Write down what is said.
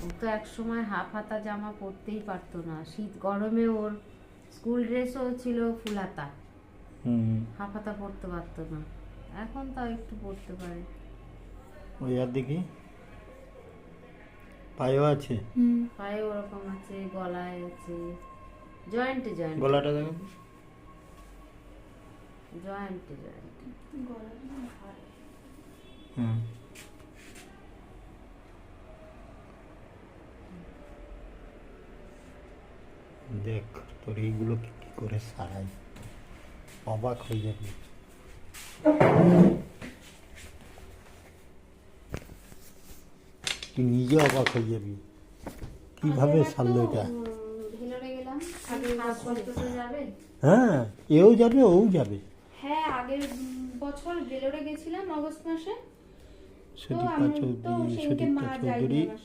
ও তো এক সময় হাফ হাতা জামা পরতেই পারতো না, শীত গরমে ওর স্কুল ড্রেসও ছিল ফুল হাতা, হাফ হাতা পরতে পারতো না। এখন তাও একটু পরতে পারে। ওই আর দেখি পায়েও আছে, পায়ে ওরকম আছে, গলায় আছে, জয়েন্টে জয়েন্ট, গলাটা দেখো, জয়েন্টে জয়েন্ট। হুম। দেখ তোর এইগুলো কি কি করে সারাই, অবাক হয়ে যাবি। তুই নিজে অবাক হয়ে যাবি কিভাবে সারলো এটা। ভেলোরে গেলাম, আগের বছর তো যাবে। হ্যাঁ, এও যাবে ও যাবে। হ্যাঁ, আগের বছর ভেলোরে গেছিলাম অগস্ট মাসে। তো সুদীপা আমি তো চৌধুরী, সেদিনকে মা সুদীপ্তা যায়নি চৌধুরী আমার